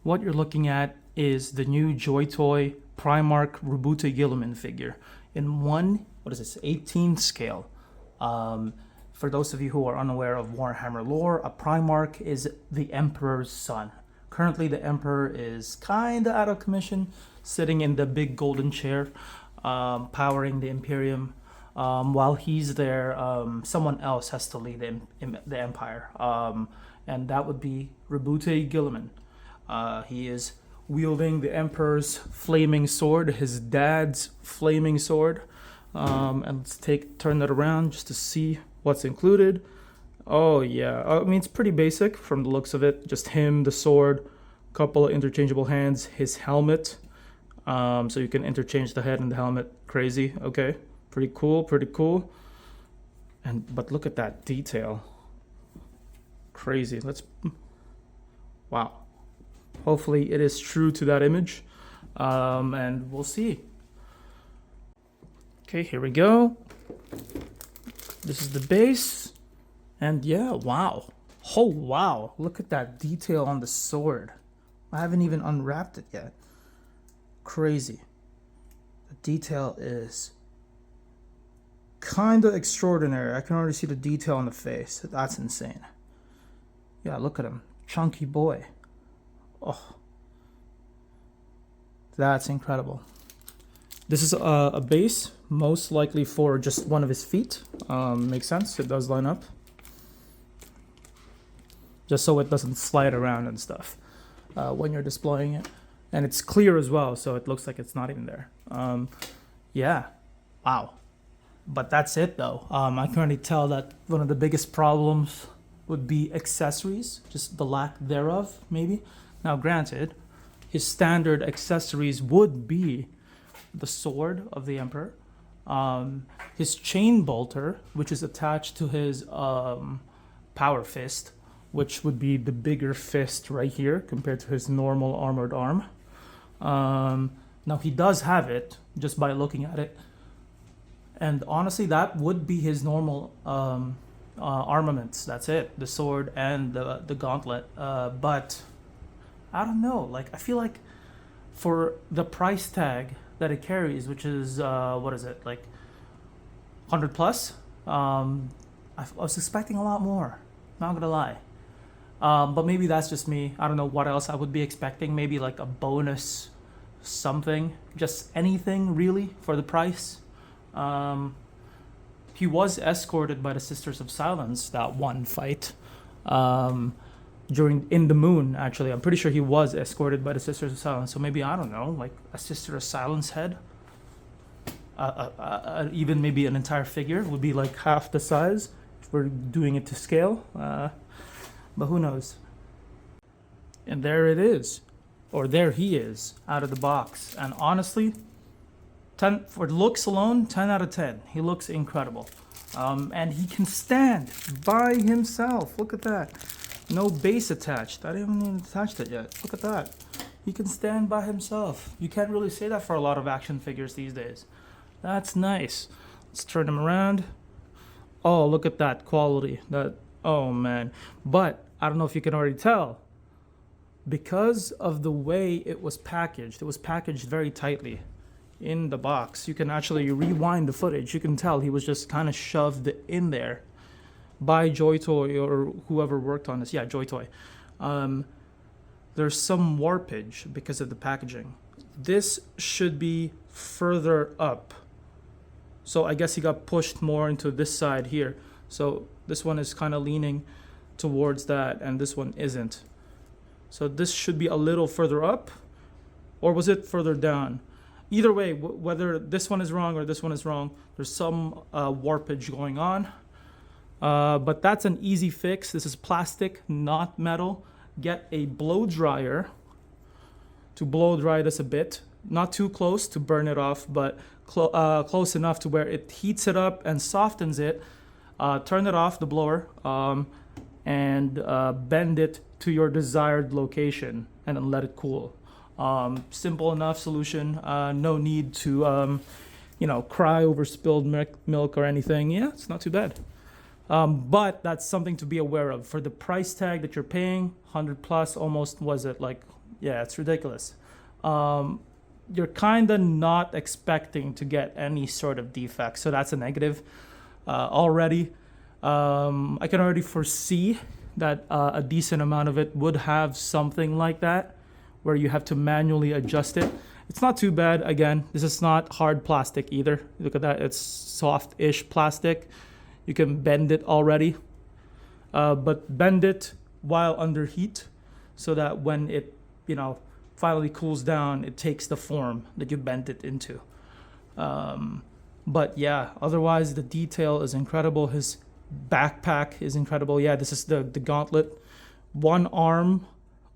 what you're looking at is the new JoyToy Primarch Roboute Guilliman figure in what is this, 18 scale. For those of you who are unaware of Warhammer lore, a Primarch is the Emperor's son. Currently, the Emperor is kind of out of commission, sitting in the big golden chair, powering the Imperium. While he's there, someone else has to lead the Empire, and that would be Roboute Guilliman. He is wielding the Emperor's flaming sword, his dad's flaming sword. And let's turn that around just to see what's included. Oh yeah, I mean it's pretty basic from the looks of it. Just him, the sword, couple of interchangeable hands, his helmet. So you can interchange the head and the helmet. Crazy. Okay, pretty cool, pretty cool. But look at that detail. Crazy. Wow. Hopefully it is true to that image, and we'll see. Okay, here we go. This is the base, and yeah, wow. Oh wow, look at that detail on the sword. I haven't even unwrapped it yet. Crazy. The detail is kind of extraordinary. I can already see the detail on the face. That's insane. Yeah, look at him. Chunky boy. Oh, that's incredible. This is a base, most likely for just one of his feet. Makes sense, it does line up. Just so it doesn't slide around and stuff when you're displaying it. And it's clear as well, so it looks like it's not even there. Yeah, wow. But that's it though. I can already tell that one of the biggest problems would be accessories, just the lack thereof, maybe. Now, granted, his standard accessories would be the sword of the Emperor, his chain bolter, which is attached to his power fist, which would be the bigger fist right here compared to his normal armored arm. Now, he does have it just by looking at it. And honestly, that would be his normal armaments. That's it, the sword and the gauntlet. But I don't know, like I feel like for the price tag that it carries, which is what is it, like 100 plus, I was expecting a lot more, not gonna lie. But maybe that's just me. I don't know what else I would be expecting. Maybe like a bonus something, just anything really for the price. He was escorted by the Sisters of Silence that one fight. In the moon, actually. I'm pretty sure he was escorted by the Sisters of Silence. So maybe, I don't know, like a Sister of Silence head. Even maybe an entire figure would be like half the size if we're doing it to scale. But who knows? And there it is. Or there he is, out of the box. And honestly, 10 for looks alone, 10 out of 10. He looks incredible. And he can stand by himself. Look at that. No base attached. I haven't even attached it yet. Look at that. He can stand by himself. You can't really say that for a lot of action figures these days. That's nice. Let's turn him around. Oh, look at that quality. Oh man. But I don't know if you can already tell. Because of the way it was packaged very tightly in the box. You can actually rewind the footage. You can tell he was just kind of shoved in there by JoyToy or whoever worked on this. Yeah, JoyToy. There's some warpage because of the packaging. This should be further up. So I guess he got pushed more into this side here. So this one is kind of leaning towards that and this one isn't. So this should be a little further up, or was it further down? Either way, whether this one is wrong or this one is wrong, there's some warpage going on. But that's an easy fix. This is plastic, not metal. Get a blow dryer to blow dry this a bit. Not too close to burn it off, but close enough to where it heats it up and softens it. Turn it off, the blower, and bend it to your desired location and then let it cool. Simple enough solution. No need to, cry over spilled milk or anything. Yeah, it's not too bad. But that's something to be aware of. For the price tag that you're paying, 100 plus, almost, was it like Yeah, it's ridiculous. You're kind of not expecting to get any sort of defect, so that's a negative already. I can already foresee that a decent amount of it would have something like that, where you have to manually adjust it. It's not too bad. Again, this is not hard plastic either. Look at that, it's soft-ish plastic. You can bend it already, but bend it while under heat, so that when it, finally cools down, it takes the form that you bent it into. But yeah, otherwise the detail is incredible. His backpack is incredible. Yeah, this is the gauntlet. One arm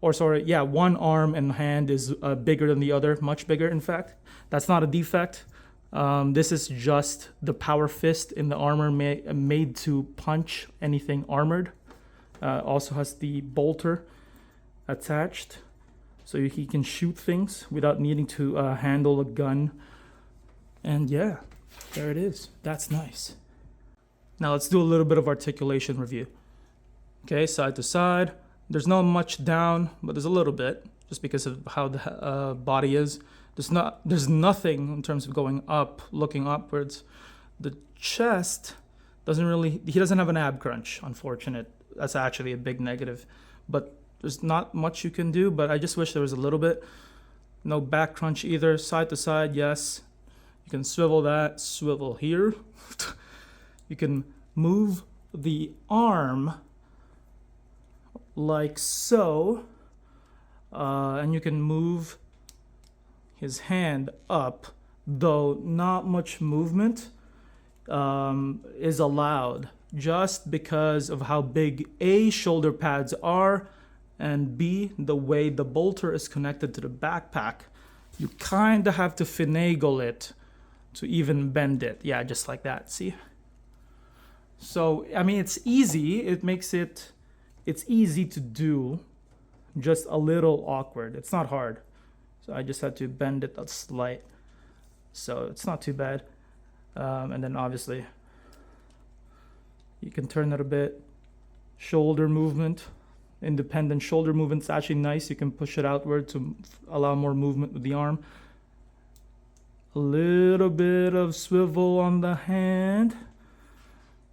and hand is bigger than the other, much bigger in fact. That's not a defect. This is just the power fist in the armor made to punch anything armored. Also has the bolter attached, so he can shoot things without needing to handle a gun. And yeah, there it is. That's nice. Now let's do a little bit of articulation review. Okay, side to side. There's not much down, but there's a little bit, just because of how the body is. There's nothing in terms of going up, looking upwards. The chest he doesn't have an ab crunch, unfortunate. That's actually a big negative. But there's not much you can do, but I just wish there was a little bit. No back crunch either. Side to side, yes. You can swivel that, swivel here. You can move the arm like so, and you can move his hand up, though not much movement is allowed, just because of how big A, shoulder pads are, and B, the way the bolter is connected to the backpack. You kind of have to finagle it to even bend it. Yeah, just like that, see? So, I mean, it's easy. It's easy to do, just a little awkward. It's not hard. So I just had to bend it a slight. So it's not too bad. And then obviously, you can turn it a bit. Shoulder movement. Independent shoulder movement's actually nice. You can push it outward to allow more movement with the arm. A little bit of swivel on the hand.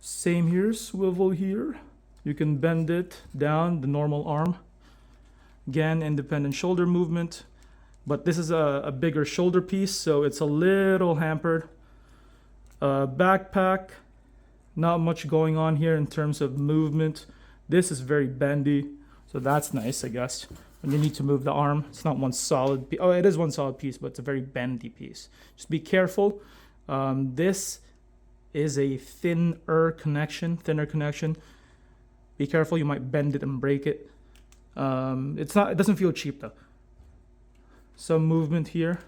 Same here, swivel here. You can bend it down, the normal arm. Again, independent shoulder movement. But this is a bigger shoulder piece, so it's a little hampered. Backpack, not much going on here in terms of movement. This is very bendy, so that's nice, I guess. When you need to move the arm, it's not one solid piece. Oh, it is one solid piece, but it's a very bendy piece. Just be careful. This is a thinner connection. Be careful, you might bend it and break it. It doesn't feel cheap though. Some movement here.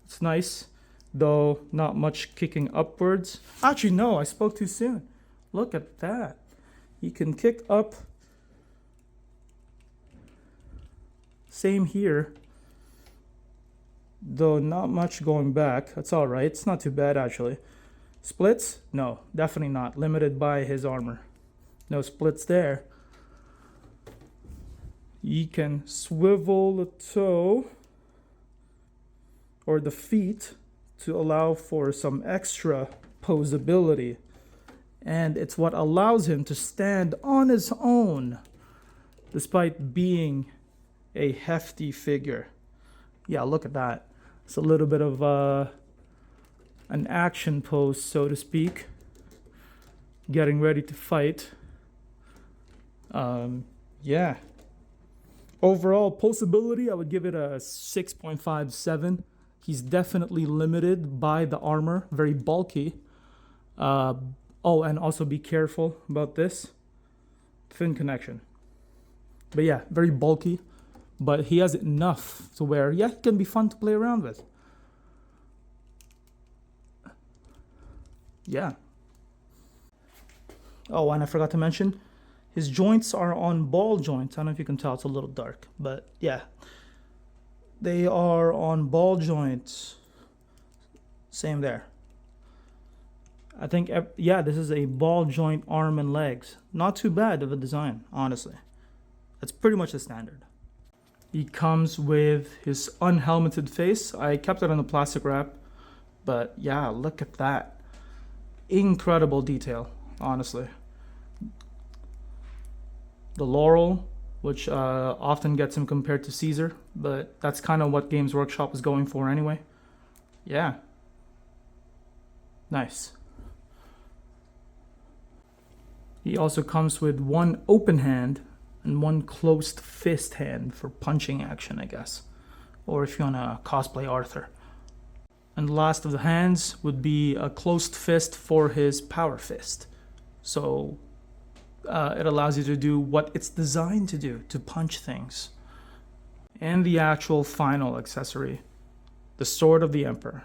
It's nice, though not much kicking upwards. Actually, no, I spoke too soon. Look at that. You can kick up. Same here. Though not much going back. That's all right. It's not too bad, actually. Splits? No, definitely not. Limited by his armor. No splits there. You can swivel the toe or the feet to allow for some extra posability. And it's what allows him to stand on his own despite being a hefty figure. Yeah, look at that. It's a little bit of an action pose, so to speak. Getting ready to fight. Yeah. Overall posability, I would give it a 6.57. He's definitely limited by the armor, very bulky. Oh, and also be careful about this. Thin connection. But yeah, very bulky. But he has enough to where, yeah, he can be fun to play around with. Yeah. Oh, and I forgot to mention, his joints are on ball joints. I don't know if you can tell, it's a little dark. But yeah, they are on ball joints. Same there. I think, yeah, this is a ball joint arm and legs. Not too bad of a design, honestly. It's pretty much the standard. He comes with his unhelmeted face. I kept it on the plastic wrap, but yeah, look at that. Incredible detail, honestly. The laurel, which often gets him compared to Caesar, but that's kind of what Games Workshop is going for anyway. Yeah. Nice. He also comes with one open hand and one closed fist hand for punching action, I guess. Or if you want to cosplay Arthur. And the last of the hands would be a closed fist for his power fist. So it allows you to do what it's designed to do, to punch things. And the actual final accessory, the Sword of the Emperor.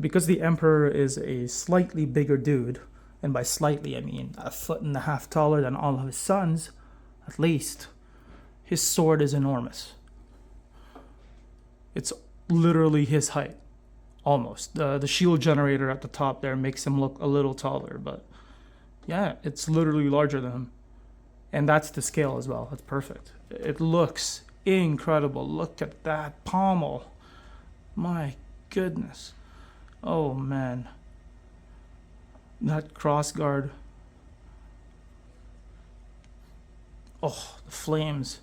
Because the Emperor is a slightly bigger dude, and by slightly I mean 1.5 feet taller than all of his sons, at least, his sword is enormous. It's literally his height, almost. The shield generator at the top there makes him look a little taller, but yeah, it's literally larger than him. And that's the scale as well. That's perfect. It looks incredible. Look at that pommel. My goodness. Oh man. That crossguard. Oh, the flames.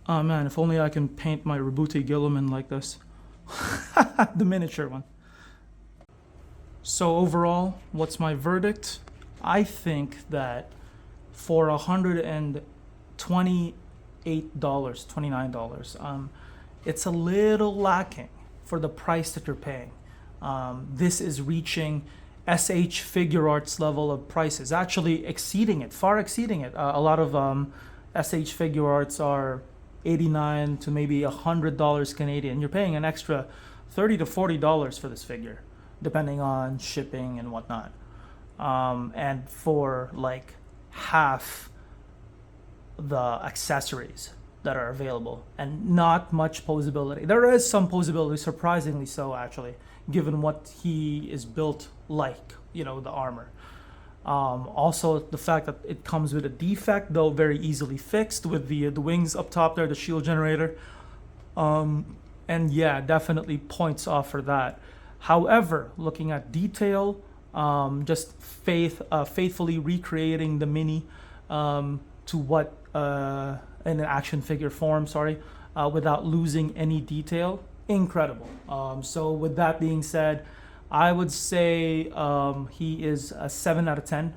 Oh man, if only I can paint my Roboute Guilliman like this. The miniature one. So overall, what's my verdict? I think that for $128, $29, it's a little lacking for the price that you're paying. This is reaching SH Figure Arts level of prices, actually exceeding it, far exceeding it. A lot of SH Figure Arts are $89 to maybe $100 Canadian. You're paying an extra $30 to $40 for this figure, depending on shipping and whatnot. And for like half the accessories that are available, and not much posability. There is some posability, surprisingly so, actually, given what he is built like, you know, the armor. Also, the fact that it comes with a defect, though very easily fixed, with the wings up top there, the shield generator. And yeah, definitely points off for that. However, looking at detail, just faithfully recreating the mini to what in an action figure form, without losing any detail, incredible. So with that being said, I would say he is a 7 out of 10.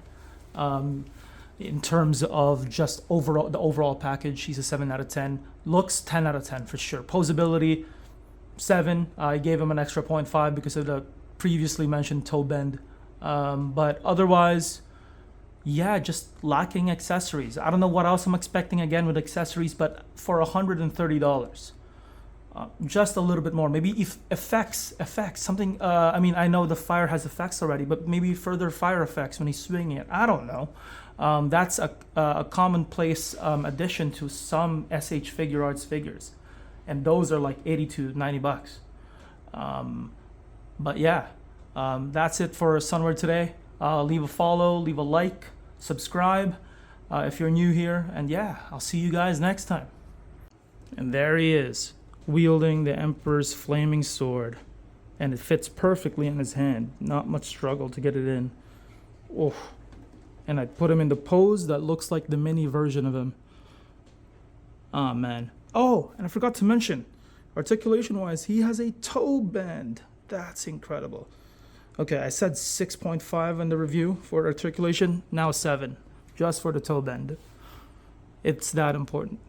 In terms of just the overall package, he's a 7 out of 10. Looks 10 out of 10 for sure. Posability, 7. I gave him an extra 0.5 because of the previously mentioned toe bend. But otherwise, yeah, just lacking accessories. I don't know what else I'm expecting again with accessories, but for $130. Just a little bit more, maybe effects, something. I mean, I know the fire has effects already, but maybe further fire effects when he's swinging it. I don't know. That's a commonplace addition to some SH Figure Arts figures, and those are like $80 to $90. But yeah, that's it for Sunward today. Leave a follow, leave a like, subscribe if you're new here, and yeah, I'll see you guys next time. And there he is, wielding the Emperor's flaming sword, and it fits perfectly in his hand. Not much struggle to get it in. Oh, and I put him in the pose that looks like the mini version of him. Oh man. Oh, and I forgot to mention, articulation wise, he has a toe bend. That's incredible. Okay, I said 6.5 in the review for articulation, now 7, just for the toe bend. It's that important.